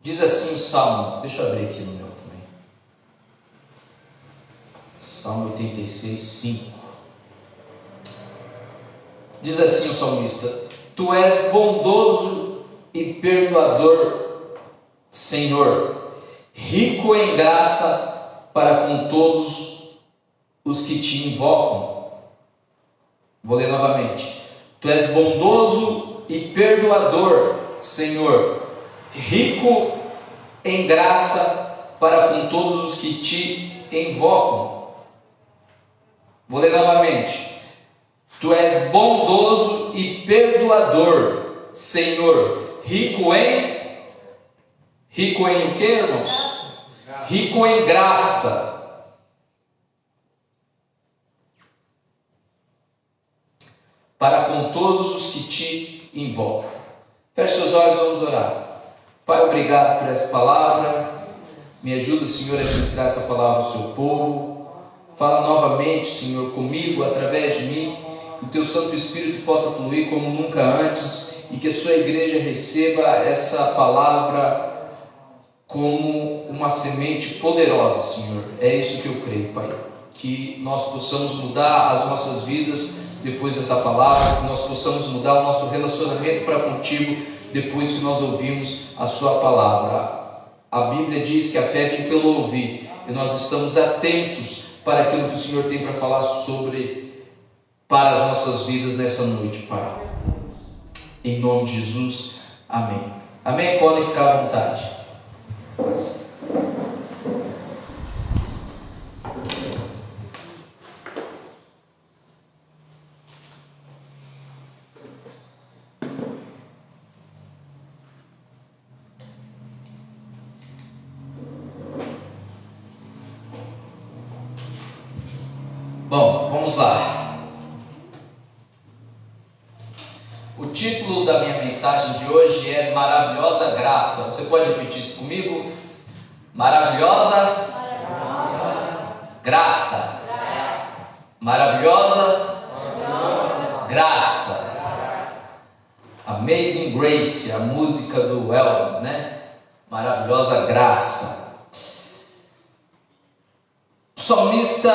Diz assim o Salmo, deixa eu abrir aqui no meu também. Salmo 86, 5. Diz assim o salmista: Tu és bondoso e perdoador, Senhor, rico em graça para com todos os que te invocam. Vou ler novamente. Tu és bondoso e perdoador, Senhor, rico em graça para com todos os que te invocam. Vou ler novamente. Tu és bondoso e perdoador, Senhor, rico em o que, irmãos? Rico em graça. Para com todos os que te invocam. Feche seus olhos, vamos orar. Pai, obrigado por essa palavra. Me ajuda, Senhor, a ministrar essa palavra ao seu povo. Fala novamente, Senhor, comigo, através de mim. Que o teu Santo Espírito possa fluir como nunca antes e que a sua igreja receba essa palavra como uma semente poderosa, Senhor. É isso que eu creio, Pai. Que nós possamos mudar as nossas vidas depois dessa palavra, que nós possamos mudar o nosso relacionamento para contigo depois que nós ouvimos a sua palavra. A Bíblia diz que a fé vem pelo ouvir e nós estamos atentos para aquilo que o Senhor tem para falar para as nossas vidas nessa noite, Pai. Em nome de Jesus, amém. Amém? Podem ficar à vontade. Bom, vamos lá. O título da minha mensagem de hoje é Maravilhosa Graça. Você pode repetir isso comigo? Maravilhosa Graça. Maravilhosa Graça. Amazing Grace, a música do Elvis, né? Maravilhosa Graça. O salmista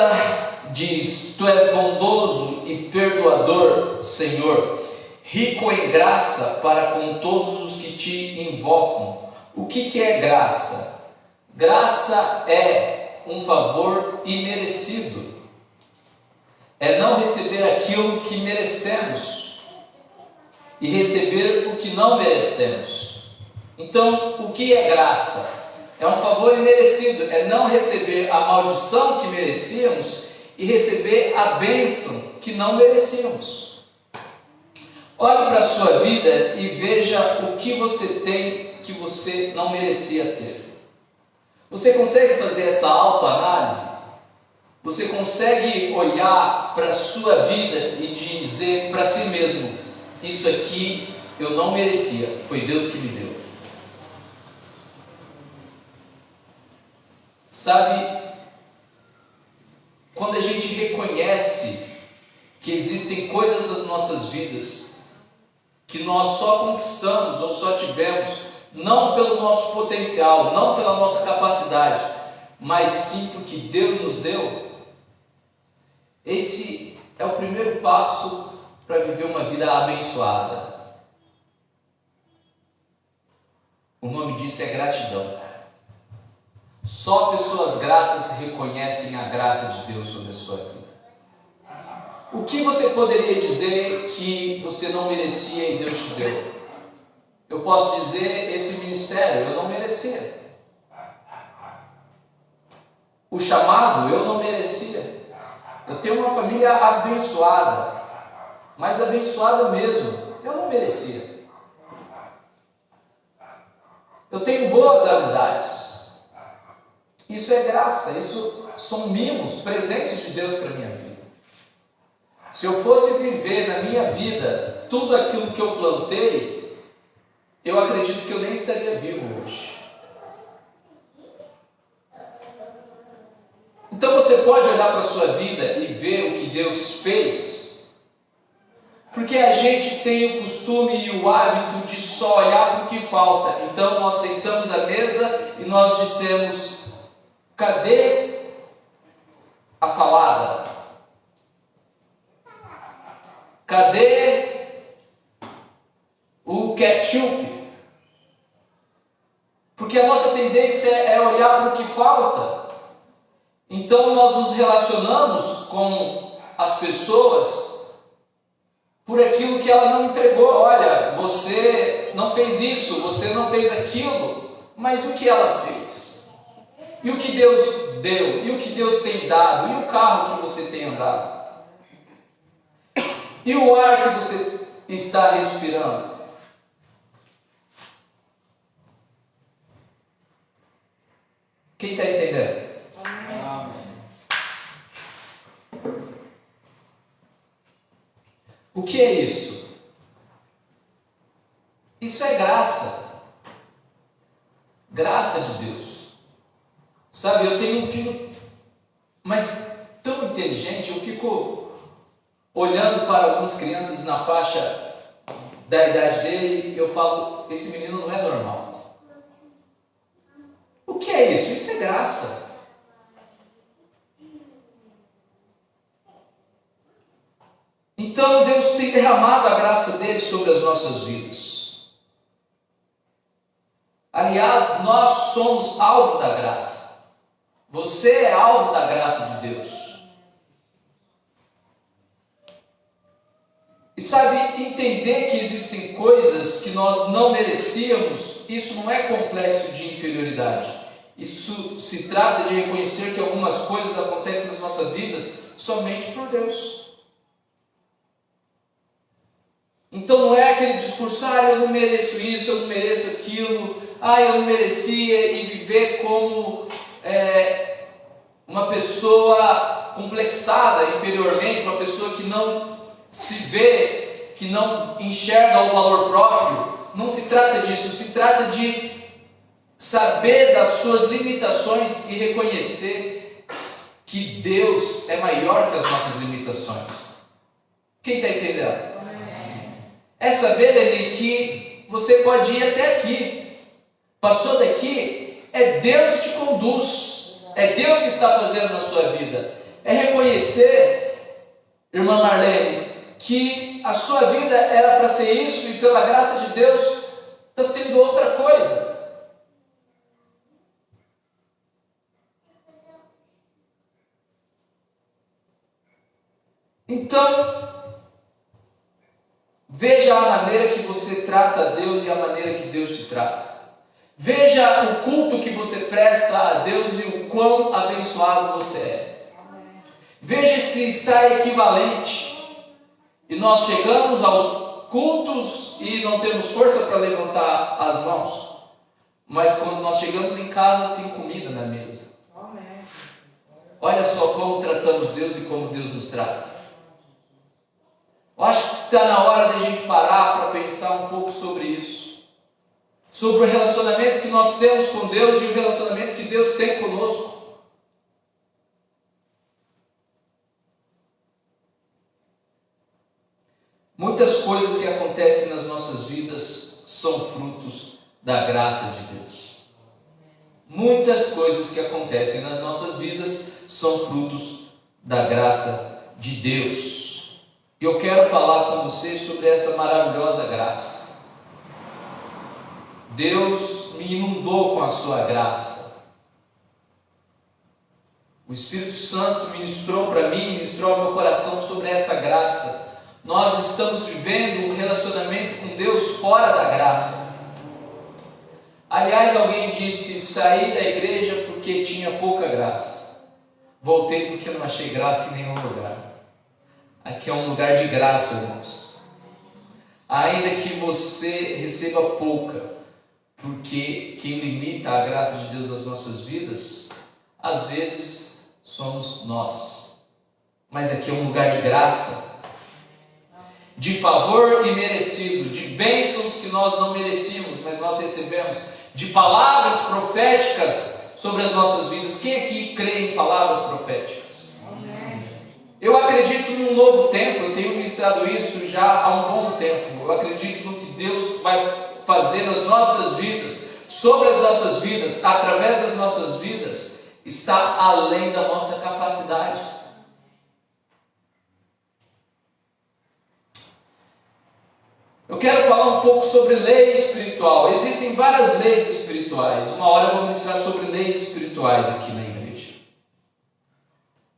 diz: Tu és bondoso e perdoador, Senhor, rico em graça para com todos os que te invocam. O que é graça? Graça é um favor imerecido. É não receber aquilo que merecemos e receber o que não merecemos. Então, o que é graça? É um favor imerecido, é não receber a maldição que merecíamos e receber a bênção que não merecíamos. Olhe para a sua vida e veja o que você tem que você não merecia ter. Você consegue fazer essa autoanálise? Você consegue olhar para a sua vida e dizer para si mesmo: isso aqui eu não merecia, foi Deus que me deu. Sabe, quando a gente reconhece que existem coisas nas nossas vidas que nós só conquistamos ou só tivemos, não pelo nosso potencial, não pela nossa capacidade, mas sim porque Deus nos deu, esse é o primeiro passo para viver uma vida abençoada. O nome disso é gratidão. Só pessoas gratas reconhecem a graça de Deus sobre a sua vida. O que você poderia dizer que você não merecia e Deus te deu? Eu posso dizer: esse ministério eu não merecia. O chamado eu não merecia. Eu tenho uma família abençoada, mas abençoada mesmo, eu não merecia. Eu tenho boas amizades. Isso é graça, isso são mimos, presentes de Deus para a minha vida. Se eu fosse viver na minha vida tudo aquilo que eu plantei, eu acredito que eu nem estaria vivo hoje. Então você pode olhar para a sua vida e ver o que Deus fez, Porque a gente tem o costume e o hábito de só olhar para o que falta. Então nós sentamos à mesa e nós dissemos: cadê a salada? Cadê o ketchup? Porque a nossa tendência é olhar para o que falta. Então nós nos relacionamos com as pessoas por aquilo que ela não entregou. Olha, você não fez isso, você não fez aquilo, mas o que ela fez? E o que Deus deu? E o que Deus tem dado? E o carro que você tem andado? E o ar que você está respirando? Quem está entendendo? Amém. O que é isso? Isso é graça. Graça de Deus. Sabe, eu tenho um filho, mas tão inteligente, eu fico olhando para algumas crianças na faixa da idade dele e eu falo: esse menino não é normal. O que é isso? Isso é graça. Então Deus tem derramado a graça dele sobre as nossas vidas. Aliás, nós somos alvo da graça. Você é alvo da graça de Deus. E sabe, entender que existem coisas que nós não merecíamos, isso não é complexo de inferioridade. Isso se trata de reconhecer que algumas coisas acontecem nas nossas vidas somente por Deus. Então não é aquele discurso: eu não mereço isso, eu não mereço aquilo, eu não merecia, e viver como uma pessoa complexada inferiormente, uma pessoa que não se vê, que não enxerga o valor próprio. Não se trata disso, se trata de saber das suas limitações e reconhecer que Deus é maior que as nossas limitações. Quem está entendendo? É saber, Leni, que você pode ir até aqui. Passou daqui, é Deus que te conduz. É Deus que está fazendo na sua vida. É reconhecer, irmã Marlene, que a sua vida era para ser isso e pela graça de Deus está sendo outra coisa. Então, veja a maneira que você trata a Deus e a maneira que Deus te trata. Veja o culto que você presta a Deus e o quão abençoado você é. Veja se está equivalente. E nós chegamos aos cultos e não temos força para levantar as mãos. Mas quando nós chegamos em casa, tem comida na mesa. Olha só como tratamos Deus e como Deus nos trata. Eu acho que está na hora da gente parar para pensar um pouco sobre isso. Sobre o relacionamento que nós temos com Deus e o relacionamento que Deus tem conosco. Muitas coisas que acontecem nas nossas vidas são frutos da graça de Deus. Muitas coisas que acontecem nas nossas vidas são frutos da graça de Deus. E eu quero falar com você sobre essa maravilhosa graça. Deus me inundou com a sua graça. O Espírito Santo ministrou para mim, ministrou ao meu coração sobre essa graça. Nós estamos vivendo um relacionamento com Deus fora da graça. Aliás, alguém disse: saí da igreja porque tinha pouca graça. Voltei porque não achei graça em nenhum lugar. Aqui é um lugar de graça, irmãos. Ainda que você receba pouca, porque quem limita a graça de Deus nas nossas vidas, às vezes somos nós. Mas aqui é um lugar de graça, de favor imerecido, de bênçãos que nós não merecíamos, mas nós recebemos, de palavras proféticas sobre as nossas vidas. Quem aqui crê em palavras proféticas? Amém. Eu acredito num novo tempo, eu tenho ministrado isso já há um bom tempo. Eu acredito no que Deus vai fazer nas nossas vidas, sobre as nossas vidas, através das nossas vidas, está além da nossa capacidade. Eu quero falar um pouco sobre lei espiritual. Existem várias leis espirituais. Uma hora eu vou ministrar sobre leis espirituais aqui na igreja.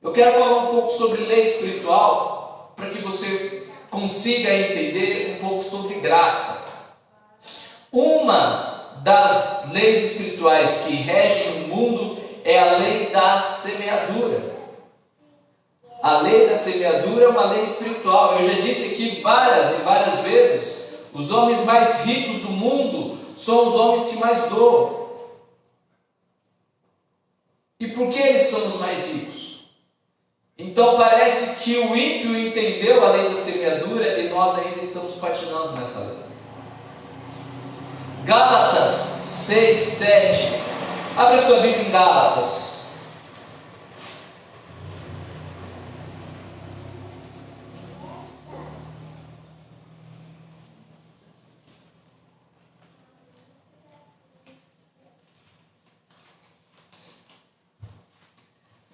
Eu quero falar um pouco sobre lei espiritual, para que você consiga entender um pouco sobre graça. Uma das leis espirituais que regem o mundo é a lei da semeadura. A lei da semeadura é uma lei espiritual. Eu já disse aqui várias e várias vezes, os homens mais ricos do mundo são os homens que mais doam. E por que eles são os mais ricos? Então parece que o ímpio entendeu a lei da semeadura e nós ainda estamos patinando nessa lei. Gálatas 6, 7. Abra sua Bíblia em Gálatas.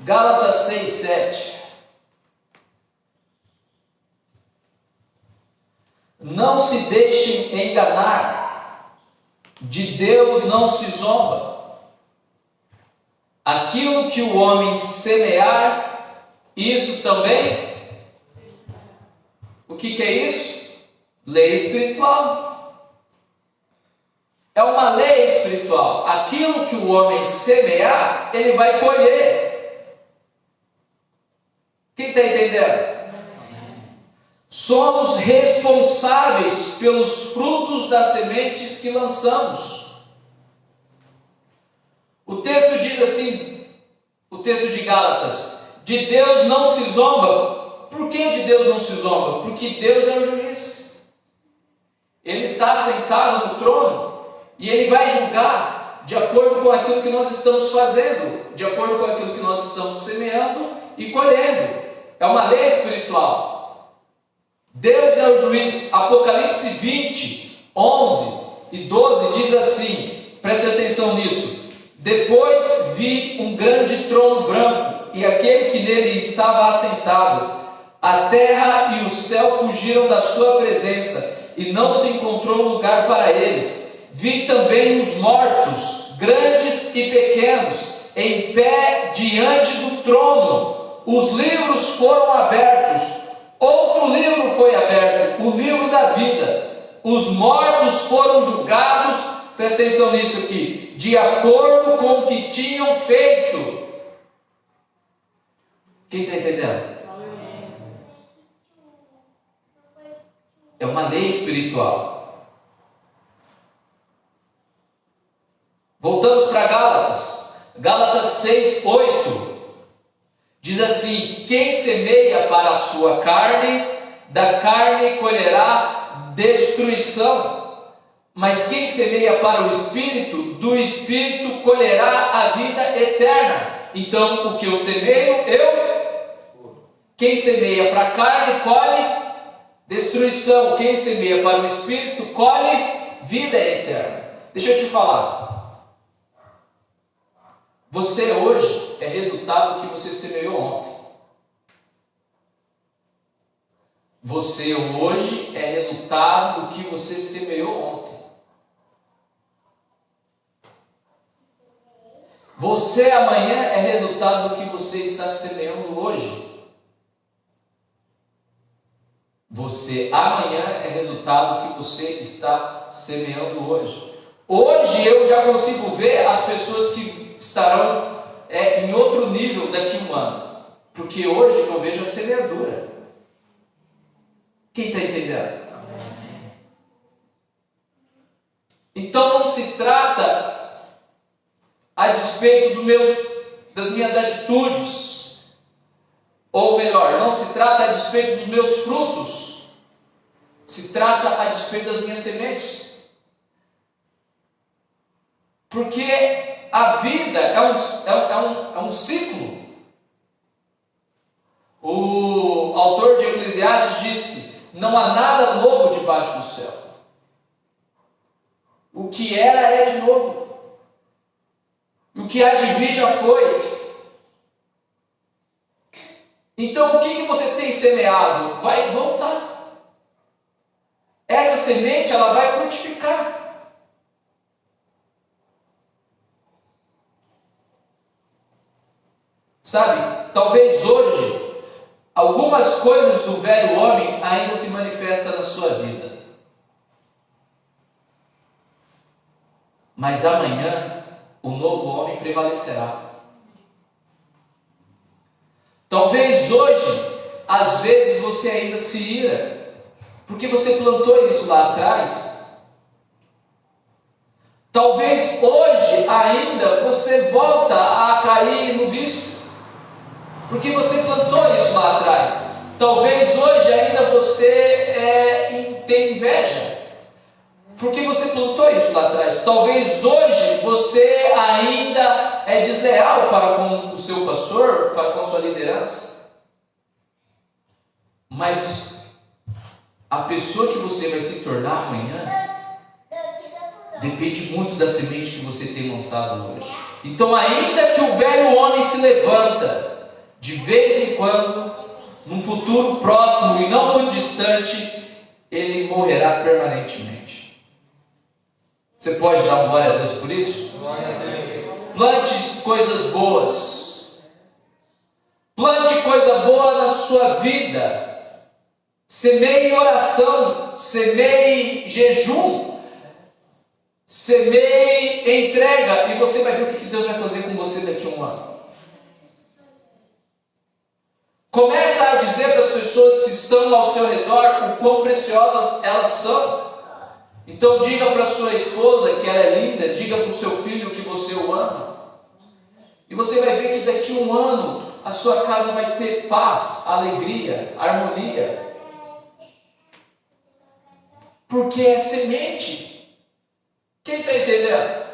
Gálatas 6, 7. Não se deixem enganar, de Deus não se zomba. Aquilo que o homem semear, isso também. O que é isso? Lei espiritual. É uma lei espiritual. Aquilo que o homem semear, ele vai colher. Quem está entendendo? Somos responsáveis pelos frutos das sementes que lançamos. O texto diz assim, o texto de Gálatas, de Deus não se zomba. Por que de Deus não se zomba? Porque Deus é o juiz. Ele está sentado no trono e Ele vai julgar de acordo com aquilo que nós estamos fazendo, de acordo com aquilo que nós estamos semeando e colhendo. É uma lei espiritual. Deus é o juiz. Apocalipse 20, 11 e 12 diz assim, preste atenção nisso. Depois vi um grande trono branco e aquele que nele estava assentado. A terra e o céu fugiram da sua presença e não se encontrou lugar para eles. Vi também os mortos, grandes e pequenos, em pé diante do trono. Os livros foram abertos, outro livro foi aberto, o livro da vida. Os mortos foram julgados, presta atenção nisso aqui, de acordo com o que tinham feito. Quem está entendendo? É uma lei espiritual. Voltamos para Gálatas. Gálatas 6, 8. Diz assim, quem semeia para a sua carne, da carne colherá destruição. Mas quem semeia para o Espírito, do Espírito colherá a vida eterna. Então, o que eu semeio, quem semeia para a carne, colhe destruição. Quem semeia para o Espírito, colhe vida eterna. Deixa eu te falar. Você hoje é resultado do que você semeou ontem. Você hoje é resultado do que você semeou ontem. Você amanhã é resultado do que você está semeando hoje. Você amanhã é resultado do que você está semeando hoje. Hoje eu já consigo ver as pessoas que estarão em outro nível daqui a um ano. Porque hoje eu vejo a semeadura. Quem está entendendo? Então não se trata a despeito das minhas atitudes. Ou melhor, não se trata a despeito dos meus frutos. Se trata a despeito das minhas sementes. Porque a vida é um ciclo. O autor de Eclesiastes disse: não há nada novo debaixo do céu. O que era é de novo. E o que há de vir já foi. Então o que você tem semeado vai voltar. Essa semente ela vai frutificar. Sabe, talvez hoje algumas coisas do velho homem ainda se manifestam na sua vida. Mas amanhã o novo homem prevalecerá. Talvez hoje, às vezes você ainda se ira, porque você plantou isso lá atrás. Talvez hoje ainda você volta a cair no vício, porque você plantou isso lá atrás. Talvez hoje ainda você tem inveja, porque você plantou isso lá atrás. Talvez hoje você ainda é desleal para com o seu pastor, para com a sua liderança. Mas a pessoa que você vai se tornar amanhã depende muito da semente que você tem lançado hoje. Então, ainda que o velho homem se levanta, de vez em quando, num futuro próximo e não muito distante, ele morrerá permanentemente. Você pode dar uma glória a Deus por isso? Glória a Deus. Plante coisas boas. Plante coisa boa na sua vida. Semeie oração, semeie jejum, semeie entrega, e você vai ver o que Deus vai fazer com você daqui a um ano. Começa a dizer para as pessoas que estão ao seu redor o quão preciosas elas são. Então diga para sua esposa que ela é linda, diga para o seu filho que você o ama. E você vai ver que daqui a um ano a sua casa vai ter paz, alegria, harmonia. Porque é semente. Quem está entendendo?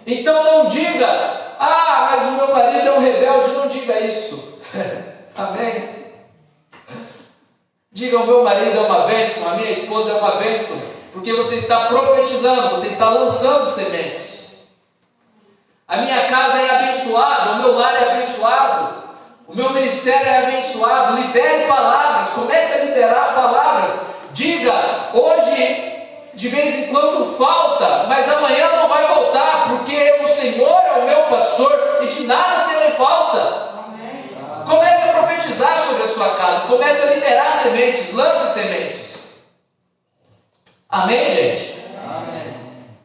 Então não diga: mas o meu marido é um rebelde. Não diga isso. Amém? Diga: o meu marido é uma bênção, a minha esposa é uma bênção. Porque você está profetizando, você está lançando sementes. A minha casa é abençoada, o meu lar é abençoado, o meu ministério é abençoado. Libere palavras, comece a liberar palavras. Diga: hoje de vez em quando falta, mas amanhã não vai voltar, porque o Senhor é o meu pastor e de nada terei falta. Amém. Comece a profetizar sobre a sua casa, comece a liberar sementes, lance sementes. Amém, gente? Amém.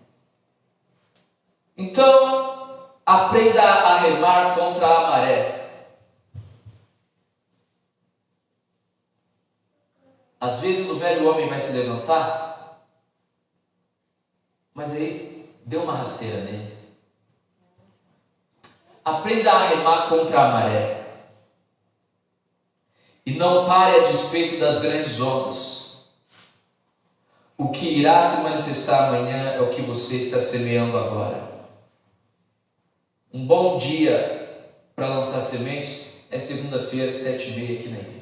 Então, aprenda a remar contra a maré. Às vezes o velho homem vai se levantar, mas aí dê uma rasteira nele. Aprenda a remar contra a maré. E não pare a despeito das grandes ondas. O que irá se manifestar amanhã é o que você está semeando agora. Um bom dia para lançar sementes é segunda-feira, 7h30 aqui na igreja.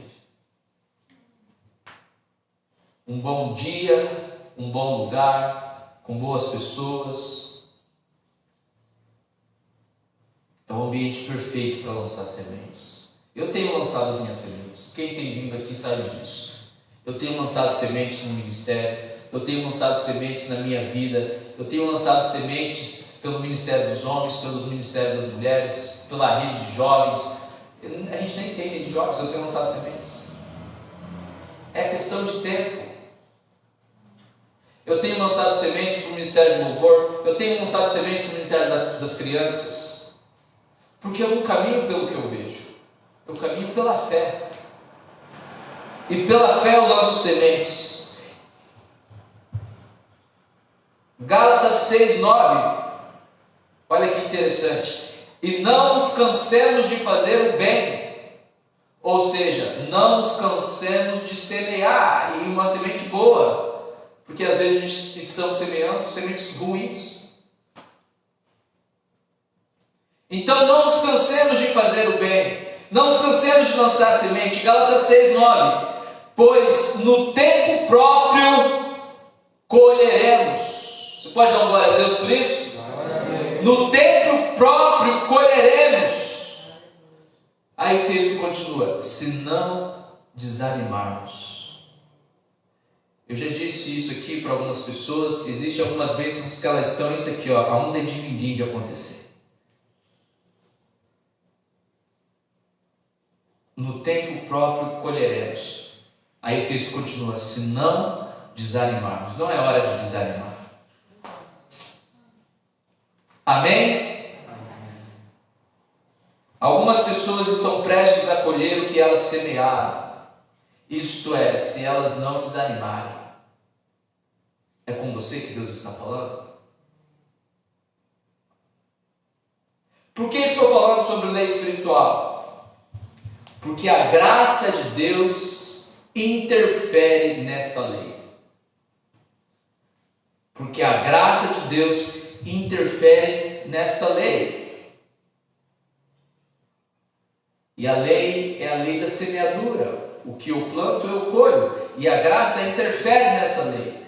Um bom dia, um bom lugar, com boas pessoas. É um ambiente perfeito para lançar sementes. Eu tenho lançado as minhas sementes. Quem tem vindo aqui sabe disso. Eu tenho lançado sementes no ministério. Eu tenho lançado sementes na minha vida. Eu tenho lançado sementes pelo Ministério dos Homens, pelos Ministérios das Mulheres, pela rede de jovens. A gente nem tem rede de jovens, eu tenho lançado sementes. É questão de tempo. Eu tenho lançado sementes para o Ministério de Louvor. Eu tenho lançado sementes para o Ministério das Crianças. Porque eu não caminho pelo que eu vejo. Eu caminho pela fé. E pela fé eu lanço sementes. Gálatas 6:9. Olha que interessante. E não nos cansemos de fazer o bem. Ou seja, não nos cansemos de semear. E uma semente boa. Porque às vezes a gente estamos semeando sementes ruins. Então não nos cansemos de fazer o bem. Não nos cansemos de lançar semente. Gálatas 6:9. Pois no tempo próprio colheremos. Você pode dar uma glória a Deus por isso? No tempo próprio colheremos. Aí o texto continua: se não desanimarmos. Eu já disse isso aqui para algumas pessoas, que existem algumas bênçãos que elas estão, isso aqui, ó, a um dedinho ninguém de acontecer. No tempo próprio colheremos. Aí o texto continua: se não desanimarmos. Não é hora de desanimar. Amém? Algumas pessoas estão prestes a colher o que elas semearam. Isto é, se elas não desanimarem. É com você que Deus está falando? Por que estou falando sobre lei espiritual? Porque a graça de Deus interfere nesta lei. Porque a graça de Deus interfere nesta lei. E a lei é a lei da semeadura. O que eu planto, eu colho. E a graça interfere nessa lei.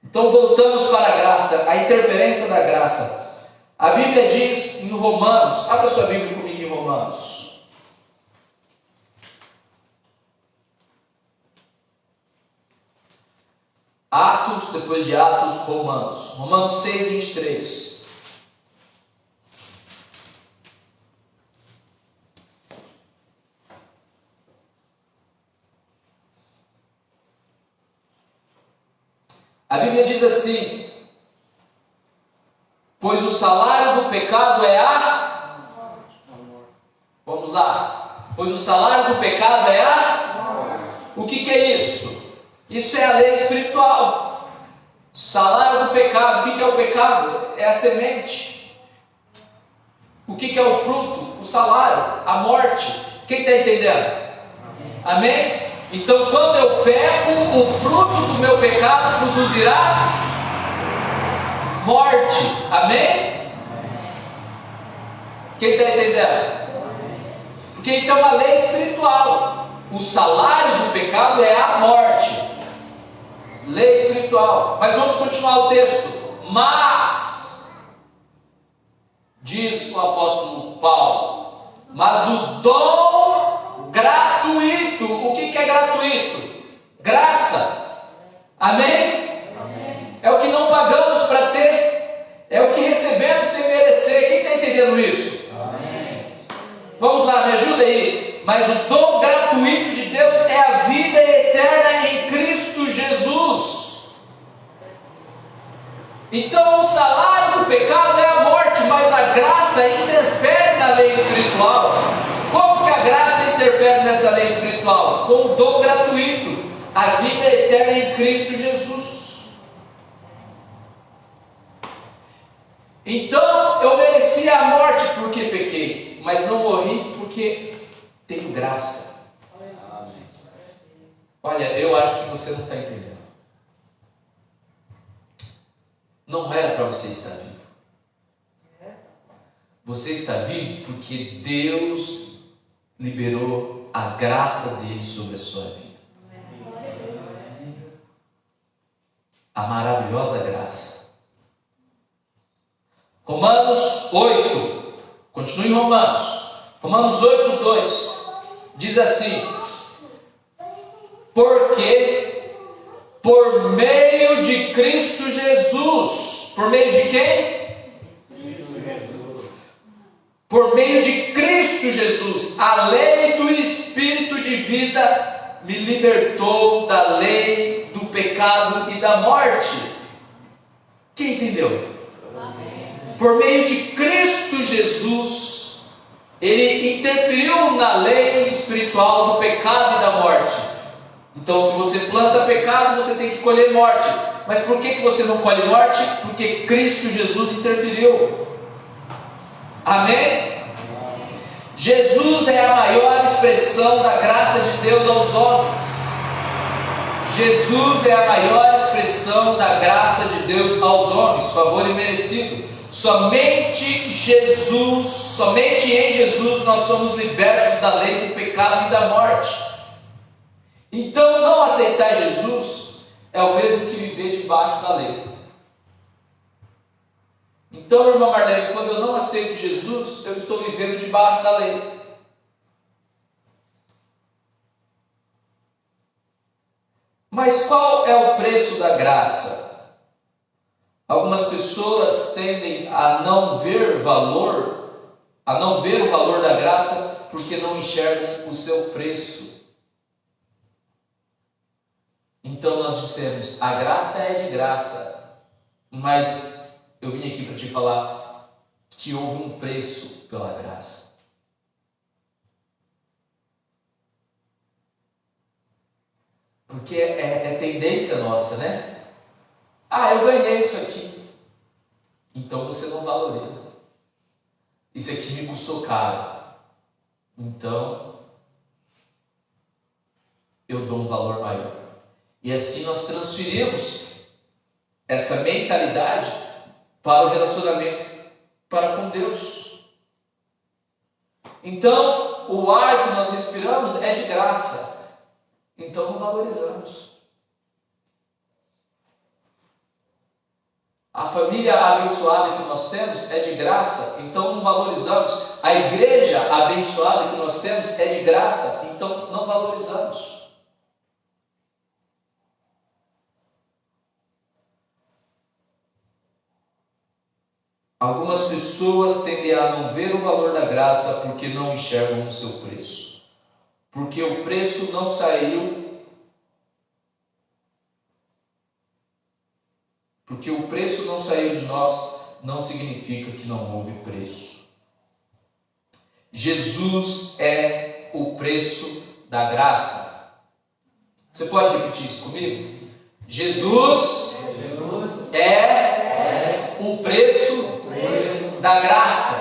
Então voltamos para a graça, a interferência da graça. A Bíblia diz em Romanos, abra sua Bíblia comigo em Romanos. Atos, depois de Atos, Romanos. Romanos 6:23. A Bíblia diz assim: pois o salário do pecado é a... Vamos lá. Pois o salário do pecado é a... O que é isso? Isso é a lei espiritual. O salário do pecado. O que é o pecado? É a semente. O que é o fruto? O salário, a morte. Quem está entendendo? Amém? Então, quando eu peco, o fruto do meu pecado produzirá morte. Amém? Quem está entendendo? Porque isso é uma lei espiritual. O salário do pecado é a morte. Lei espiritual. Mas vamos continuar o texto. Mas, diz o apóstolo Paulo, mas o dom gratuito. O que é gratuito? Graça. Amém? Amém? É o que não pagamos para ter. É o que recebemos sem merecer. Quem está entendendo isso? Amém. Vamos lá, me ajuda aí. Mas o dom gratuito de Deus é a vida eterna em Cristo Jesus. Então o salário do pecado é a morte, mas a graça interfere na lei espiritual. Como que a graça interfere nessa lei espiritual? Com o dom gratuito, a vida eterna em Cristo Jesus. Então eu merecia a morte porque pequei, mas não morri porque tenho graça. Olha, eu acho que você não está entendendo. Não era para você estar vivo. Você está vivo porque Deus liberou a graça dele sobre a sua vida. A maravilhosa graça. Romanos 8. Continue em Romanos. Romanos 8:2. Diz assim: porque por meio de Cristo Jesus. Por meio de quem? Por meio de Cristo Jesus, a lei do Espírito de vida me libertou da lei do pecado e da morte. Quem entendeu? Amém. Por meio de Cristo Jesus, Ele interferiu na lei espiritual do pecado e da morte. Então, se você planta pecado, você tem que colher morte. Mas por que você não colhe morte? Porque Cristo Jesus interferiu. Amém? Jesus é a maior expressão da graça de Deus aos homens. Jesus é a maior expressão da graça de Deus aos homens, favor imerecido. Somente Jesus, somente em Jesus nós somos libertos da lei do pecado e da morte. Então, não aceitar Jesus é o mesmo que viver debaixo da lei. Então, irmã Marlene, quando eu não aceito Jesus, eu estou vivendo debaixo da lei. Mas qual é o preço da graça? Algumas pessoas tendem a não ver o valor da graça porque não enxergam o seu preço. Então nós dissemos, a graça é de graça, mas eu vim aqui para te falar que houve um preço pela graça. Porque é tendência nossa, né? Ah, eu ganhei isso aqui. Então você não valoriza. Isso aqui me custou caro. Então eu dou um valor maior. E assim nós transferimos essa mentalidade para o relacionamento para com Deus. Então, o ar que nós respiramos é de graça. Então não valorizamos. A família abençoada que nós temos é de graça, então não valorizamos. A igreja abençoada que nós temos é de graça, então não valorizamos. Algumas pessoas tendem a não ver o valor da graça porque não enxergam o seu preço. Porque o preço não saiu. Porque o preço não saiu de nós, não significa que não houve preço. Jesus é o preço da graça. Você pode repetir isso comigo? Jesus é o preço da graça.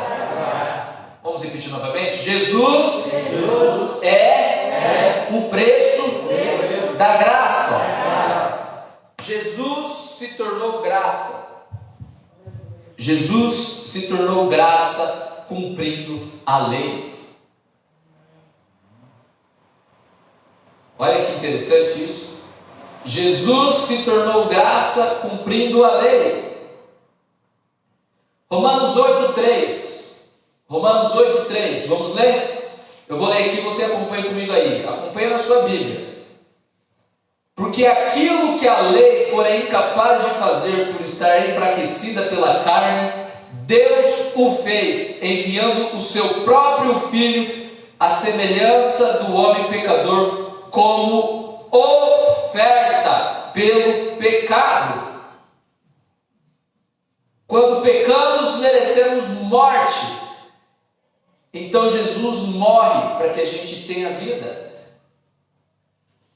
Vamos repetir novamente? Jesus é o preço da graça. Jesus se tornou graça. Jesus se tornou graça cumprindo a lei. Olha que interessante isso. Jesus se tornou graça cumprindo a lei. Romanos 8:3. Romanos 8:3. Vamos ler? Eu vou ler aqui, você acompanha comigo aí. Acompanha na sua Bíblia. Porque aquilo que a lei fora incapaz de fazer por estar enfraquecida pela carne, Deus o fez, enviando o seu próprio Filho, à semelhança do homem pecador, como oferta pelo pecado. Quando pecamos, merecemos morte. Então Jesus morre para que a gente tenha vida.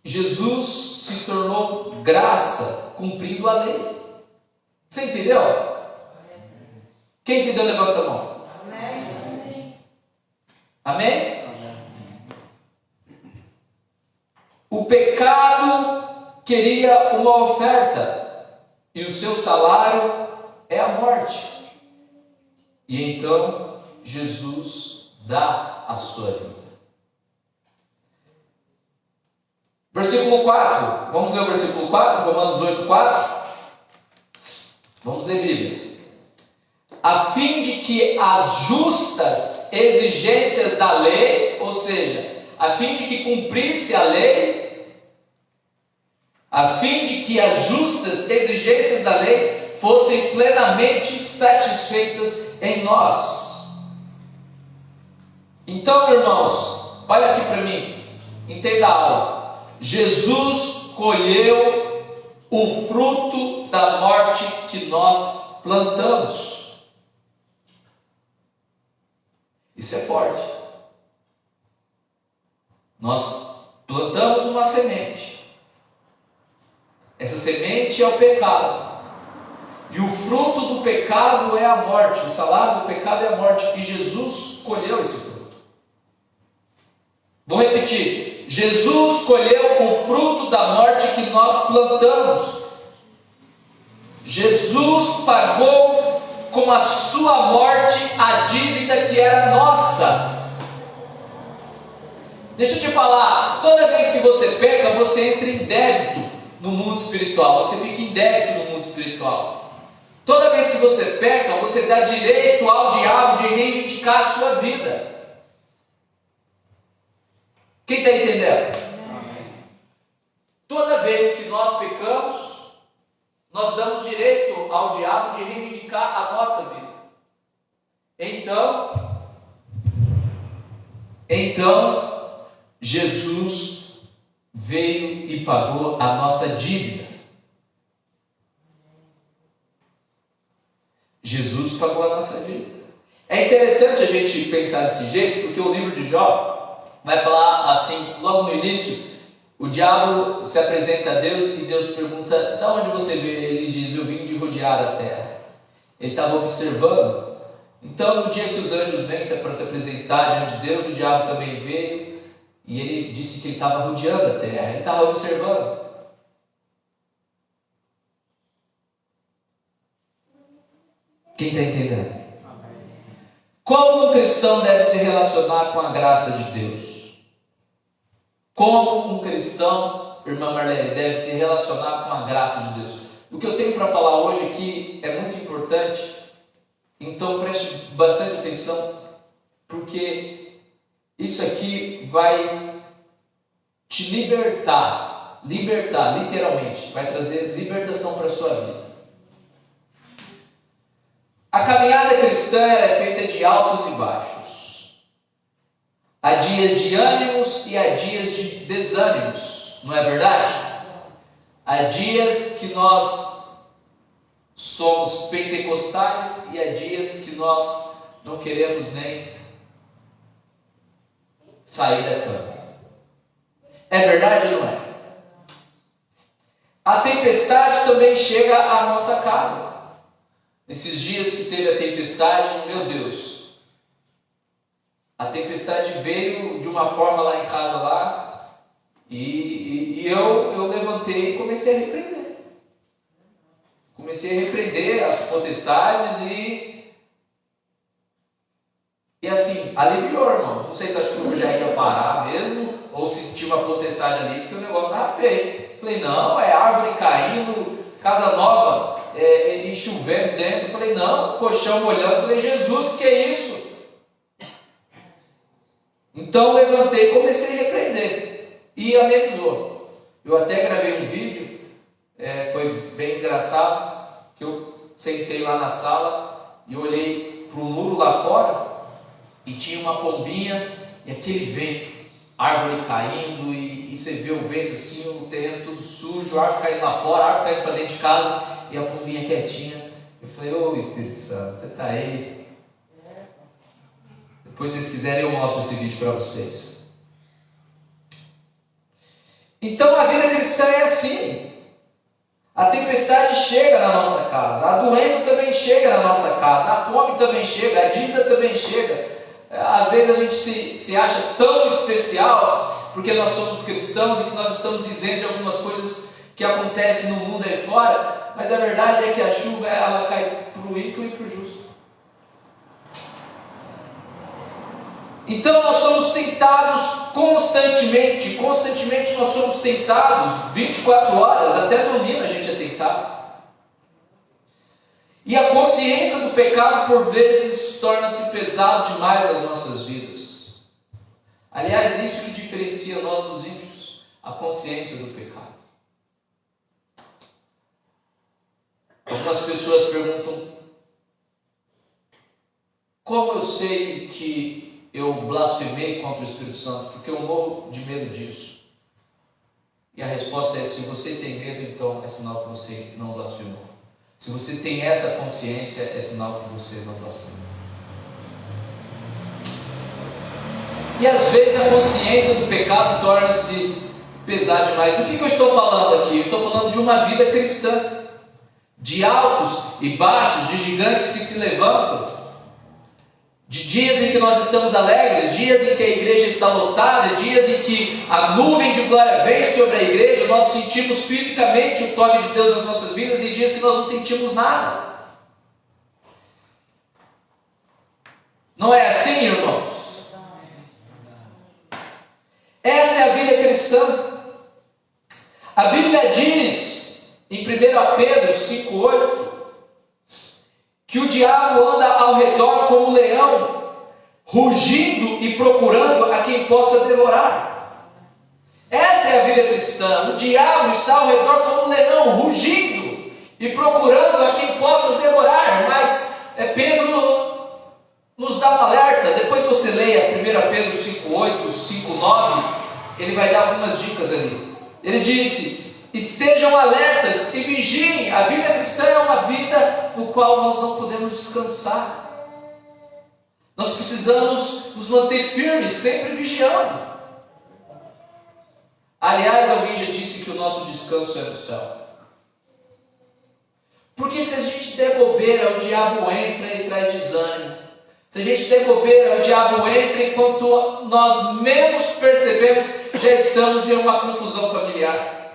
Jesus se tornou graça, cumprindo a lei. Você entendeu? Quem entendeu, levanta a mão. Amém? Amém? O pecado queria uma oferta, e o seu salário é a morte. E então Jesus dá a sua vida. Versículo 4. Vamos ler o versículo 4, Romanos 8:4. Vamos ler a Bíblia. A fim de que as justas exigências da lei, ou seja, a fim de que cumprisse a lei, a fim de que as justas exigências da lei fossem plenamente satisfeitas em nós. Então, irmãos, olha aqui para mim, entenda algo. Jesus colheu o fruto da morte que nós plantamos. Isso é forte. Nós plantamos uma semente. Essa semente é o pecado. E o fruto do pecado é a morte. O salário do pecado é a morte. E Jesus colheu esse fruto. Vou repetir. Jesus colheu o fruto da morte que nós plantamos. Jesus pagou com a sua morte a dívida que era nossa. Deixa eu te falar, toda vez que você peca, você entra em débito no mundo espiritual, você fica em débito no mundo espiritual. Toda vez que você peca, você dá direito ao diabo de reivindicar a sua vida. Quem está entendendo? Amém. Toda vez que nós pecamos, nós damos direito ao diabo de reivindicar a nossa vida. Então, Jesus veio e pagou a nossa dívida. Jesus pagou a nossa dívida. É interessante a gente pensar desse jeito, porque o livro de Jó vai falar assim, logo no início, o diabo se apresenta a Deus e Deus pergunta: de onde você veio? Ele diz: eu vim de rodear a terra. Ele estava observando. Então, no dia que os anjos vêm para se apresentar diante de Deus, o diabo também veio e ele disse que ele estava rodeando a terra, ele estava observando. Quem está entendendo? Como um cristão deve se relacionar com a graça de Deus? Como um cristão, irmã Marlene, deve se relacionar com a graça de Deus? O que eu tenho para falar hoje aqui é muito importante, então preste bastante atenção, porque isso aqui vai te libertar, literalmente, vai trazer libertação para a sua vida. A caminhada cristã é feita de altos e baixos. Há dias de ânimos e há dias de desânimos, não é verdade? Há dias que nós somos pentecostais e há dias que nós não queremos nem sair da cama. É verdade ou não é? A tempestade também chega à nossa casa. Nesses dias que teve a tempestade, meu Deus, a tempestade veio de uma forma lá em casa lá, e eu levantei e comecei a repreender. Comecei a repreender as potestades e assim, aliviou, irmãos. Não sei se a chuva já ia parar mesmo, ou se tinha uma potestade ali, porque o negócio estava feio. Falei, não, é árvore caindo, casa nova e chovendo dentro. Falei, não, colchão molhando. Falei, Jesus, que é isso? Então levantei e comecei a repreender. E amenizou. Eu até gravei um vídeo, foi bem engraçado, que eu sentei lá na sala e olhei para o muro lá fora e tinha uma pombinha e aquele vento, árvore caindo e você vê o vento assim, o terreno tudo sujo, a árvore caindo lá fora, a árvore caindo para dentro de casa e a pombinha quietinha. Eu falei, ô Espírito Santo, você está aí? Depois, se vocês quiserem, eu mostro esse vídeo para vocês. Então a vida cristã é assim. A tempestade chega na nossa casa, a doença também chega na nossa casa, a fome também chega, a dívida também chega. Às vezes a gente se acha tão especial porque nós somos cristãos e que nós estamos dizendo de algumas coisas que acontecem no mundo aí fora, mas a verdade é que a chuva ela cai para o ímpio e para o justo. Então nós somos tentados constantemente nós somos tentados, 24 horas, até dormindo a gente é tentado. E a consciência do pecado por vezes torna-se pesado demais nas nossas vidas. Aliás, isso que diferencia nós dos ímpios, a consciência do pecado. Algumas pessoas perguntam, como eu sei que eu blasfemei contra o Espírito Santo? Porque eu morro de medo disso. E a resposta é, se você tem medo, então é sinal que você não blasfemou. Se você tem essa consciência, é sinal que você não blasfemou. E às vezes a consciência do pecado torna-se pesada demais. Do que eu estou falando aqui? Eu estou falando de uma vida cristã, de altos e baixos, de gigantes que se levantam, de dias em que nós estamos alegres, dias em que a igreja está lotada, dias em que a nuvem de glória vem sobre a igreja, nós sentimos fisicamente o toque de Deus nas nossas vidas, e dias que nós não sentimos nada. Não é assim, irmãos? Essa é a vida cristã. A Bíblia diz em 1 Pedro 5,8 que o diabo anda ao redor como um leão, rugindo e procurando a quem possa devorar. Essa é a vida cristã. O diabo está ao redor como um leão, rugindo e procurando a quem possa devorar. Mas Pedro nos dá um alerta. Depois você leia 1 Pedro 5,8, 5,9, ele vai dar algumas dicas ali. Ele disse: estejam alertas e vigiem. A vida cristã é uma vida no qual nós não podemos descansar. Nós precisamos nos manter firmes, sempre vigiando. Aliás, alguém já disse que o nosso descanso é no céu. Porque se a gente der bobeira, o diabo entra e traz desânimo. Se a gente der bobeira, o diabo entra enquanto nós menos percebemos, já estamos em uma confusão familiar.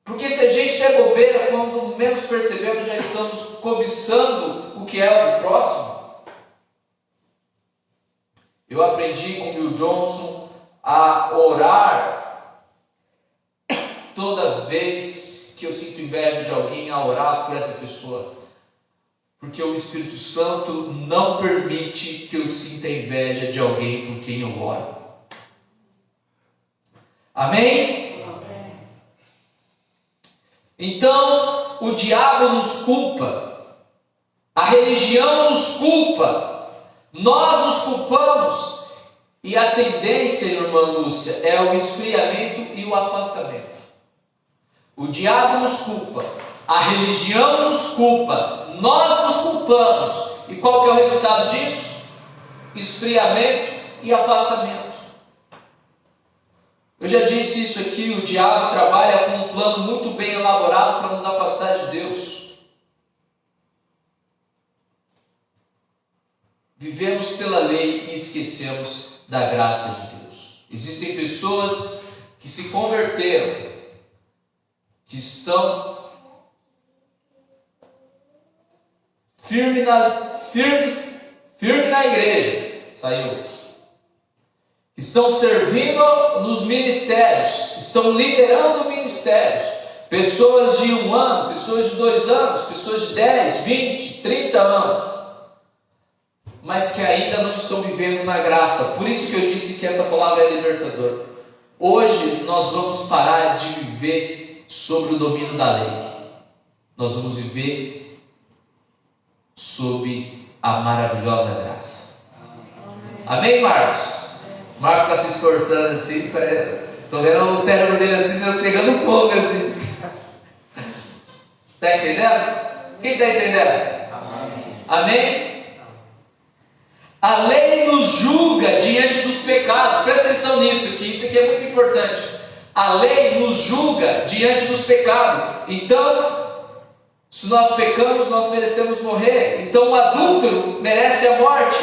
Porque se a gente der bobeira, quando menos percebemos, já estamos cobiçando o que é o do próximo. Eu aprendi com Bill Johnson a orar toda vez que eu sinto inveja de alguém, a orar por essa pessoa. Porque o Espírito Santo não permite que eu sinta inveja de alguém por quem eu oro. Amém? Amém. Então, o diabo nos culpa, a religião nos culpa, nós nos culpamos, e a tendência, irmã Lúcia, é o esfriamento e o afastamento. O diabo nos culpa, a religião nos culpa, nós nos culpamos, e qual que é o resultado disso? Esfriamento e afastamento. Eu já disse isso aqui, o diabo trabalha com um plano muito bem elaborado para nos afastar de Deus. Vivemos pela lei e esquecemos da graça de Deus. Existem pessoas que se converteram, que estão firmes na igreja, saiu. Estão servindo nos ministérios, estão liderando ministérios. Pessoas de 1 ano, pessoas de 2 anos, pessoas de 10, 20, 30 anos. Mas que ainda não estão vivendo na graça. Por isso que eu disse que essa palavra é libertadora. Hoje nós vamos parar de viver sobre o domínio da lei. Nós vamos viver sob a maravilhosa graça. Amém, Marcos? Marcos está se esforçando assim. Estou vendo o cérebro dele assim, Deus pegando fogo assim. Está entendendo? Quem está entendendo? Amém? Amém? A lei nos julga diante dos pecados. Presta atenção nisso, que isso aqui é muito importante. A lei nos julga diante dos pecados. Então, se nós pecamos, nós merecemos morrer. Então o adúltero merece a morte.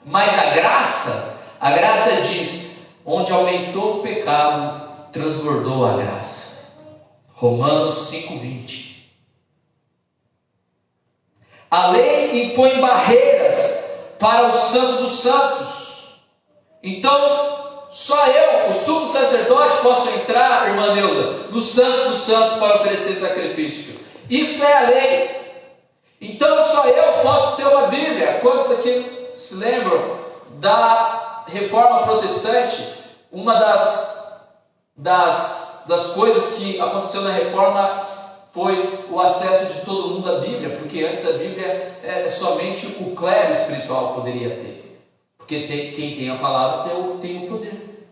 Mas a graça diz: onde aumentou o pecado, transbordou a graça. Romanos 5,20. A lei impõe barreiras para o Santo dos Santos. Então, só eu, o sumo sacerdote, posso entrar, irmã Neuza, no Santo dos Santos para oferecer sacrifício. Isso é a lei. Então, só eu posso ter uma Bíblia. Quantos aqui se lembram da Reforma Protestante? Uma das coisas que aconteceu na Reforma foi o acesso de todo mundo à Bíblia, porque antes a Bíblia somente o clero espiritual poderia ter, porque quem tem a palavra tem o poder.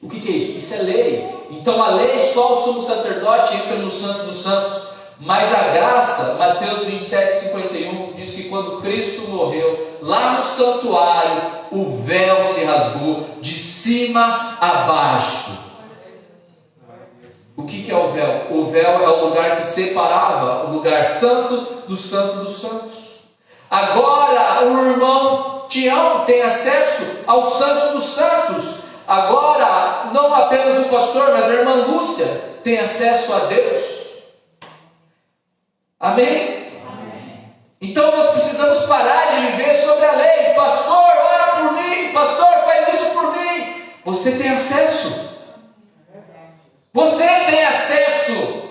O que é isso? Isso é lei. Então a lei, só o sumo sacerdote entra no Santo dos Santos, mas a graça, Mateus 27:51, diz que quando Cristo morreu, lá no santuário, o véu se rasgou de cima a baixo. O que é o véu? O véu é o lugar que separava o lugar santo do santo dos santos. Agora o irmão Tião tem acesso ao santo dos santos. Agora não apenas o pastor, mas a irmã Lúcia tem acesso a Deus. Amém? Amém. Então nós precisamos parar de viver sobre a lei. Pastor, ora por mim. Pastor, faz isso por mim. Você tem acesso. Você tem acesso.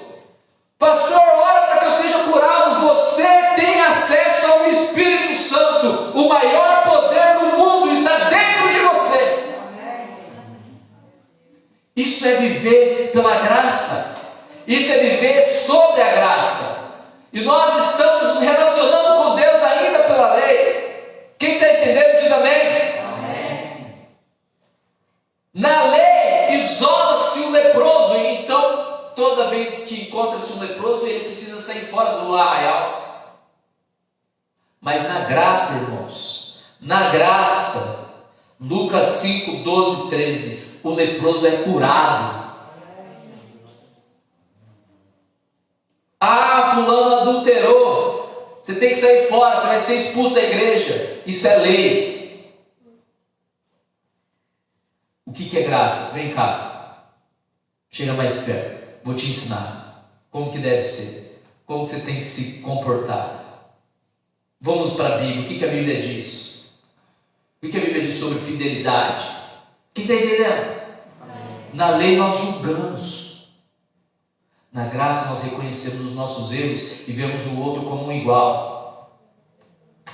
Pastor, ora para que eu seja curado. Você tem acesso ao Espírito Santo. O maior poder do mundo está dentro de você. Isso é viver pela graça. Isso é viver sobre a graça. E nós estamos nos relacionando com Deus ainda pela lei. Quem está entendendo diz amém. Amém. Na lei isola-se o leproso. E então toda vez que encontra-se um leproso, ele precisa sair fora do arraial. Mas na graça, irmãos, na graça, Lucas 5, 12, 13, o leproso é curado. Ah, fulano adulterou, você tem que sair fora, você vai ser expulso da igreja. Isso é lei. O que é graça? Vem cá, chega mais perto, vou te ensinar como que deve ser, como que você tem que se comportar. Vamos para a Bíblia. O que a Bíblia diz? O que a Bíblia diz sobre fidelidade? Quem está entendendo? Na lei nós julgamos. Na graça nós reconhecemos os nossos erros e vemos o outro como um igual.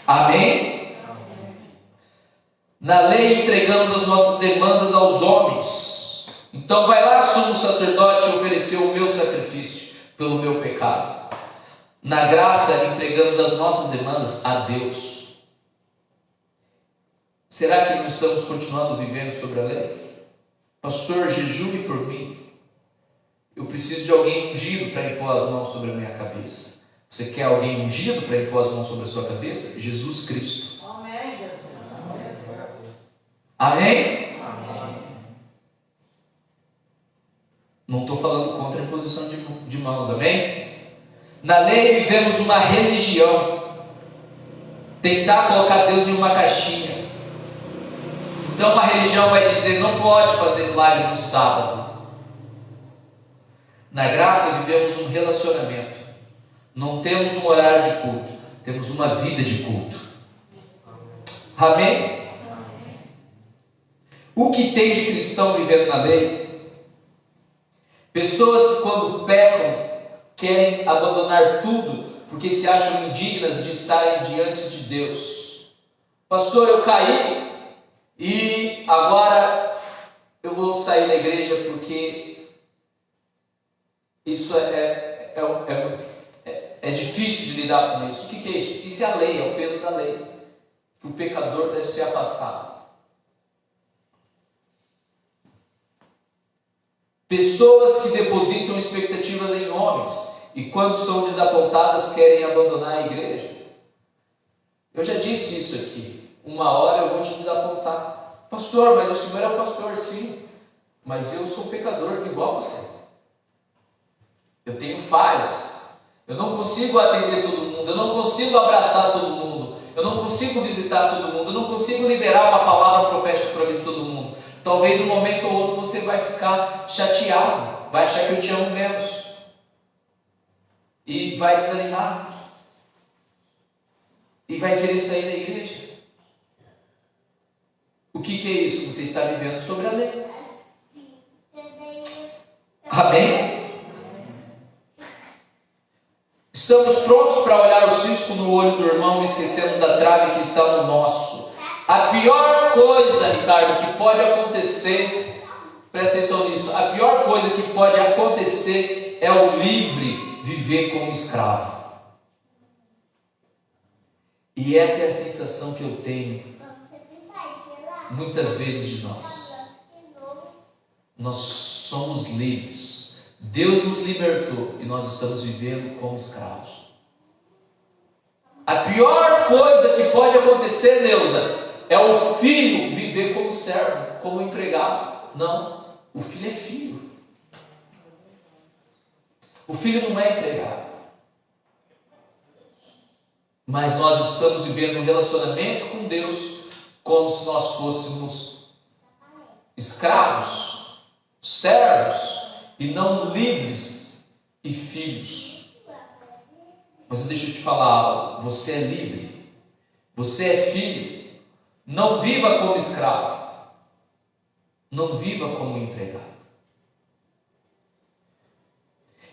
Amém? Na lei entregamos as nossas demandas aos homens. Então vai lá, sumo sacerdote, oferecer o meu sacrifício pelo meu pecado. Na graça entregamos as nossas demandas a Deus. Será que não estamos continuando vivendo sobre a lei? Pastor, jejue por mim. Eu preciso de alguém ungido para impor as mãos sobre a minha cabeça. Você quer alguém ungido para impor as mãos sobre a sua cabeça? Jesus Cristo. Amém, Jesus. Amém? Amém. Não estou falando contra a imposição de mãos, amém? Na lei vivemos uma religião. Tentar colocar Deus em uma caixinha. Então a religião vai dizer, não pode fazer milagre no sábado. Na graça vivemos um relacionamento. Não temos um horário de culto, temos uma vida de culto. Amém? O que tem de cristão vivendo na lei? Pessoas que quando pecam querem abandonar tudo porque se acham indignas de estarem diante de Deus. Pastor, eu caí e agora eu vou sair da igreja porque isso é difícil de lidar com isso. O que é isso? Isso é a lei, é o peso da lei. Que o pecador deve ser afastado. Pessoas que depositam expectativas em homens e quando são desapontadas querem abandonar a igreja. Eu já disse isso aqui. Uma hora eu vou te desapontar. Pastor, mas o senhor é o pastor, sim. Mas eu sou pecador igual você. Eu tenho falhas, eu não consigo atender todo mundo, eu não consigo abraçar todo mundo, eu não consigo visitar todo mundo, eu não consigo liberar uma palavra profética para vir todo mundo. Talvez um momento ou outro você vai ficar chateado, vai achar que eu te amo menos e vai desanimar e vai querer sair da igreja. O que é isso? Você está vivendo sobre a lei. Amém? Estamos prontos para olhar o cisco no olho do irmão e esquecemos da trave que está no nosso. A pior coisa, Ricardo, que pode acontecer, presta atenção nisso, a pior coisa que pode acontecer é o livre viver como escravo. E essa é a sensação que eu tenho muitas vezes de nós. Nós somos livres. Deus nos libertou e nós estamos vivendo como escravos. A pior coisa que pode acontecer, Neuza, é o filho viver como servo, como empregado. Não, o filho é filho. O filho não é empregado. Mas nós estamos vivendo um relacionamento com Deus como se nós fôssemos escravos, servos, e não livres e filhos. Mas deixa eu te falar algo, você é livre, você é filho. Não viva como escravo, não viva como empregado.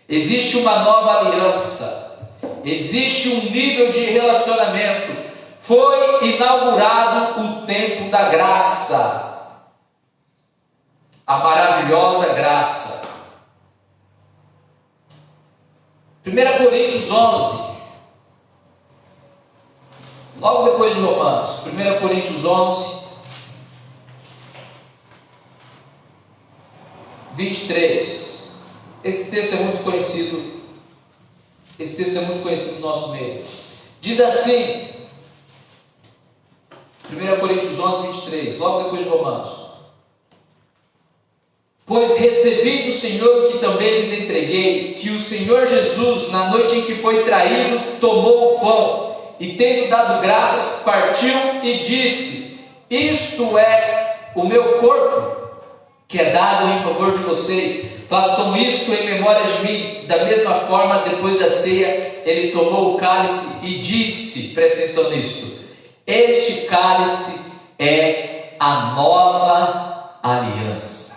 Existe uma nova aliança, existe um nível de relacionamento. Foi inaugurado o tempo da graça, a maravilhosa graça. 1 Coríntios 11, logo depois de Romanos, 1 Coríntios 11, 23. Esse texto é muito conhecido. Esse texto é muito conhecido no nosso meio. Diz assim, 1 Coríntios 11, 23, logo depois de Romanos: pois recebi do Senhor o que também lhes entreguei, que o Senhor Jesus, na noite em que foi traído, tomou o pão, e tendo dado graças, partiu e disse: isto é o meu corpo, que é dado em favor de vocês, façam isto em memória de mim. Da mesma forma, depois da ceia, ele tomou o cálice e disse, presta atenção nisto: este cálice é a nova aliança.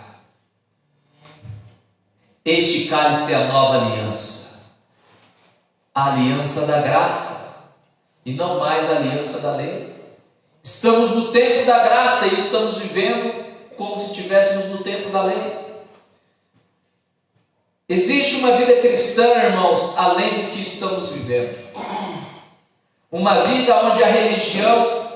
Este cálice é a nova aliança, a aliança da graça, e não mais a aliança da lei. Estamos no tempo da graça e estamos vivendo como se estivéssemos no tempo da lei. Existe uma vida cristã, irmãos, além do que estamos vivendo. Uma vida onde a religião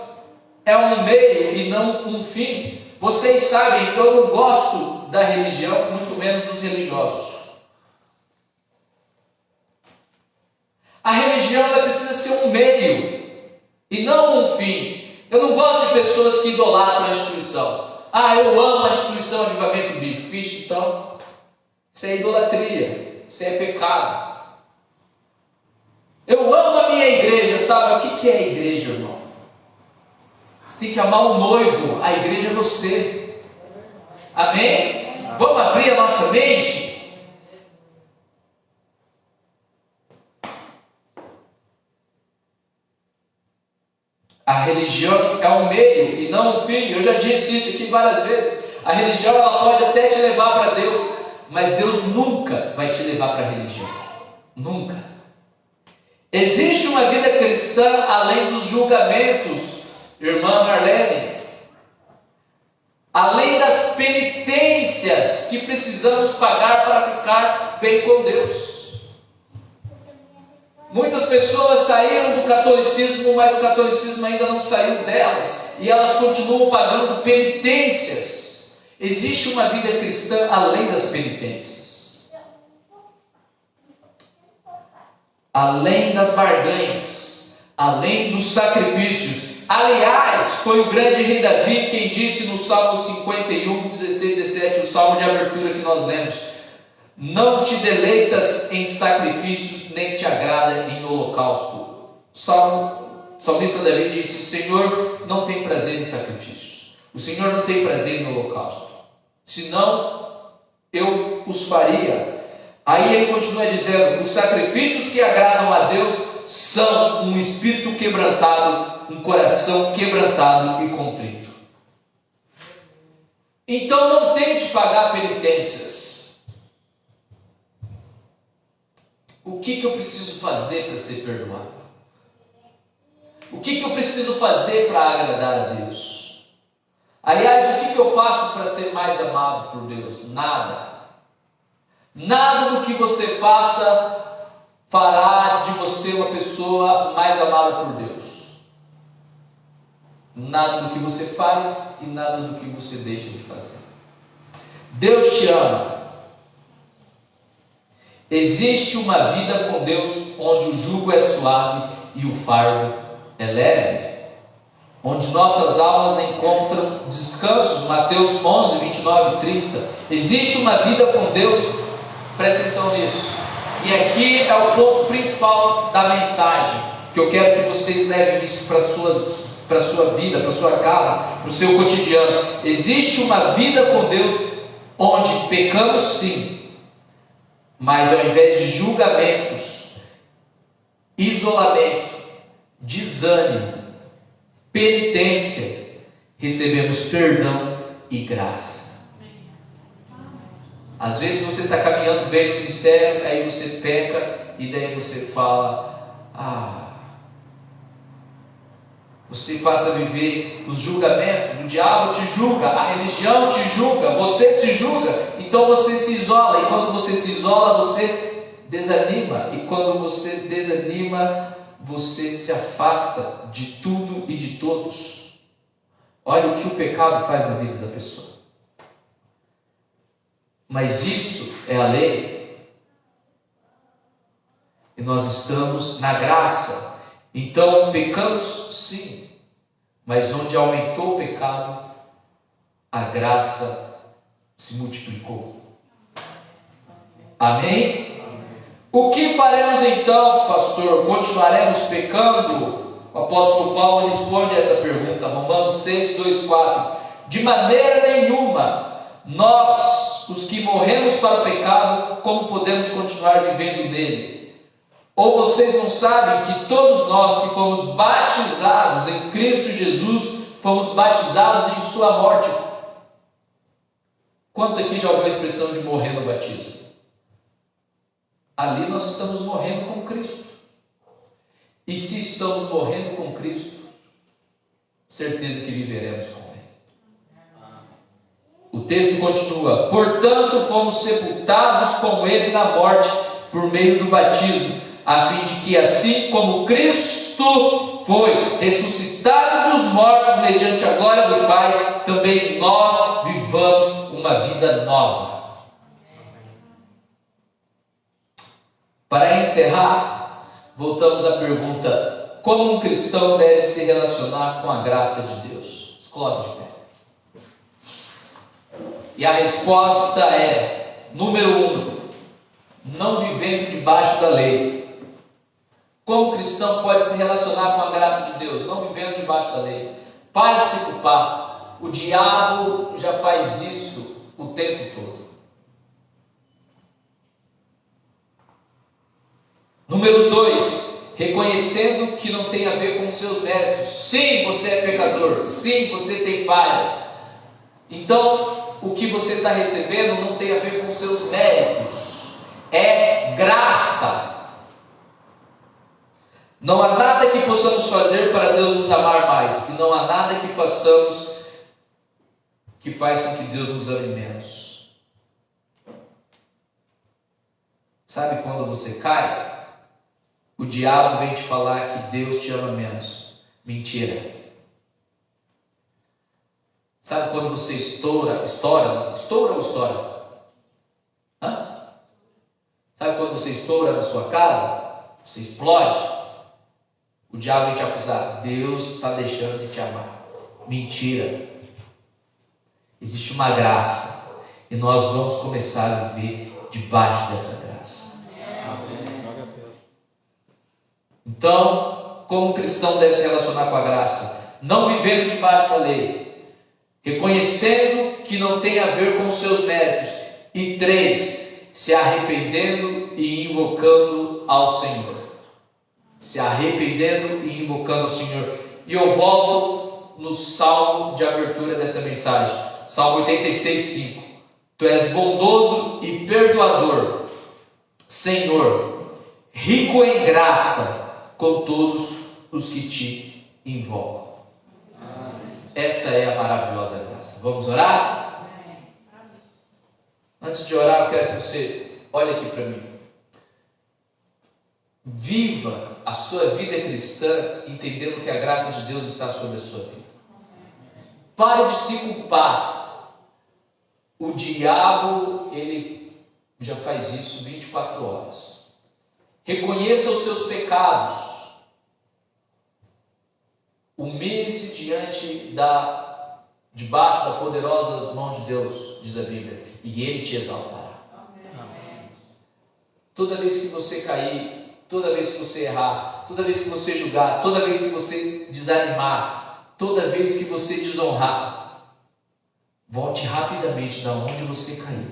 é um meio e não um fim. Vocês sabem, eu não gosto da religião, muito menos dos religiosos. A religião, ela precisa ser um meio e não um fim. Eu não gosto de pessoas que idolatram a instituição. Eu amo a instituição Avivamento Bíblico. Vixe, então, isso é idolatria, isso é pecado. Eu amo a minha igreja, tá? Mas o que é a igreja, irmão? Você tem que amar o noivo, a igreja é você. Amém? Vamos abrir a nossa mente? A religião é um meio e não um fim. Eu já disse isso aqui várias vezes. A religião, ela pode até te levar para Deus, mas Deus nunca vai te levar para a religião. Nunca. Existe uma vida cristã além dos julgamentos, irmã Marlene, além das penitências que precisamos pagar para ficar bem com Deus. Muitas pessoas saíram do catolicismo, mas o catolicismo ainda não saiu delas, e elas continuam pagando penitências. Existe uma vida cristã além das penitências, além das barganhas, além dos sacrifícios. Aliás, foi o grande rei Davi quem disse no Salmo 51, 16, 17, o salmo de abertura que nós lemos: não te deleitas em sacrifícios, nem te agrada em holocausto. O salmista Davi disse: o Senhor não tem prazer em sacrifícios, o Senhor não tem prazer em holocausto, senão eu os faria. Aí ele continua dizendo: os sacrifícios que agradam a Deus são um espírito quebrantado, um coração quebrantado e contrito. Então não tente pagar penitências. O que eu preciso fazer para ser perdoado? O que eu preciso fazer para agradar a Deus? Aliás, o que eu faço para ser mais amado por Deus? Nada. Nada do que você faça fará de você uma pessoa mais amada por Deus. Nada do que você faz e nada do que você deixa de fazer. Deus te ama. Existe uma vida com Deus onde o jugo é suave e o fardo é leve, onde nossas almas encontram descanso. Mateus 11, 29 e 30. Existe uma vida com Deus, presta atenção nisso, e aqui é o ponto principal da mensagem, que eu quero que vocês levem isso para a sua vida, para a sua casa, para o seu cotidiano. Existe uma vida com Deus onde pecamos sim, mas ao invés de julgamentos, isolamento, desânimo, penitência, recebemos perdão e graça. Às vezes você está caminhando bem no ministério, aí você peca e daí você fala, você passa a viver os julgamentos, o diabo te julga, a religião te julga, você se julga, então você se isola, e quando você se isola, você desanima, e quando você desanima, você se afasta de tudo e de todos. Olha o que o pecado faz na vida da pessoa. Mas isso é a lei, e nós estamos na graça. Então pecamos sim, mas onde aumentou o pecado, a graça se multiplicou. Amém? O que faremos então, pastor? Continuaremos pecando? O apóstolo Paulo responde a essa pergunta, Romanos 6, 2, 4. De maneira nenhuma, nós, os que morremos para o pecado, como podemos continuar vivendo nele? Ou vocês não sabem que todos nós que fomos batizados em Cristo Jesus, fomos batizados em sua morte? Quanto aqui já ouviu a expressão de morrer no batismo? Ali nós estamos morrendo com Cristo. E se estamos morrendo com Cristo, certeza que viveremos com Ele. O texto continua: portanto fomos sepultados com Ele na morte por meio do batismo, a fim de que assim como Cristo foi ressuscitado dos mortos mediante a glória do Pai, também nós vivamos uma vida nova. Para encerrar, voltamos à pergunta: como um cristão deve se relacionar com a graça de Deus? Se coloque de pé. E a resposta é, número 1, não vivendo debaixo da lei. Como o cristão pode se relacionar com a graça de Deus? Não vivendo debaixo da lei. Pare de se culpar. O diabo já faz isso o tempo todo. Número 2, reconhecendo que não tem a ver com os seus méritos. Sim, você é pecador. Sim, você tem falhas. Então, o que você está recebendo não tem a ver com os seus méritos. É graça. Não há nada que possamos fazer para Deus nos amar mais, e não há nada que façamos que faz com que Deus nos ame menos. Sabe quando você cai? O diabo vem te falar que Deus te ama menos. Mentira. Sabe quando você estoura ou estoura? Sabe quando você estoura na sua casa? Você explode? O diabo vem te acusar: Deus está deixando de te amar. Mentira. Existe uma graça, e nós vamos começar a viver debaixo dessa graça. Então, como um cristão deve se relacionar com a graça? Não vivendo debaixo da lei, reconhecendo que não tem a ver com os seus méritos, e 3, se arrependendo e invocando ao Senhor. Se arrependendo e invocando ao Senhor. E eu volto no salmo de abertura dessa mensagem, Salmo 86, 5. Tu és bondoso e perdoador, Senhor, rico em graça com todos os que te invocam. Essa é a maravilhosa graça. Vamos orar? Antes de orar, eu quero que você olhe aqui para mim. Viva a sua vida cristã entendendo que a graça de Deus está sobre a sua vida. Pare de se culpar. O diabo, ele já faz isso 24 horas. Reconheça os seus pecados. Humilhe-se debaixo da poderosa mão de Deus, diz a Bíblia, e Ele te exaltará. Amém. Toda vez que você cair, toda vez que você errar, toda vez que você julgar, toda vez que você desanimar, toda vez que você desonrar, volte rapidamente da onde você caiu,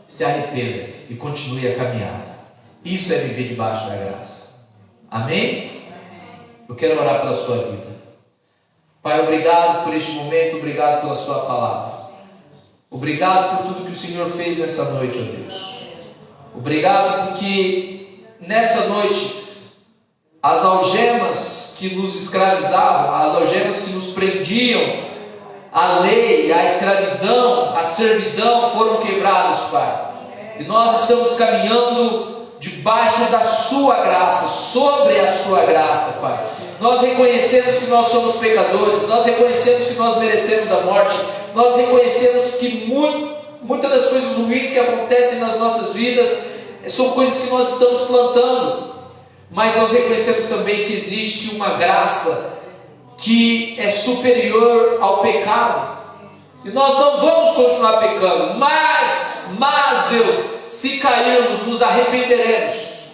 se arrependa e continue a caminhada. Isso é viver debaixo da graça. Amém? Eu quero orar pela sua vida. Pai, obrigado por este momento, obrigado pela sua palavra. Obrigado por tudo que o Senhor fez nessa noite, ó Deus. Obrigado porque nessa noite as algemas que nos escravizavam, as algemas que nos prendiam, a lei, a escravidão, a servidão foram quebradas, Pai. E nós estamos caminhando debaixo da sua graça, sobre a sua graça, Pai. Nós reconhecemos que nós somos pecadores, nós reconhecemos que nós merecemos a morte, nós reconhecemos que muitas das coisas ruins que acontecem nas nossas vidas são coisas que nós estamos plantando, mas nós reconhecemos também que existe uma graça que é superior ao pecado, e nós não vamos continuar pecando, mas Deus, se cairmos, nos arrependeremos,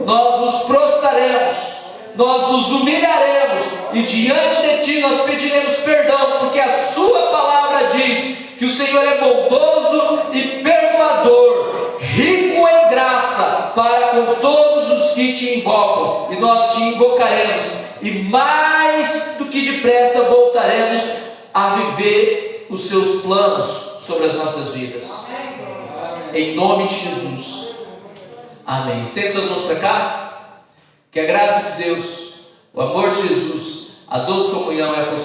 nós nos prostraremos, nós nos humilharemos, e diante de Ti nós pediremos perdão, porque a Sua palavra diz que o Senhor é bondoso e perdoador, rico em graça para com todos os que Te invocam, e nós Te invocaremos, e mais do que depressa voltaremos a viver os Seus planos sobre as nossas vidas, em nome de Jesus, amém. Estende suas mãos para cá. Que a graça de Deus, o amor de Jesus, a doce comunhão e a consolação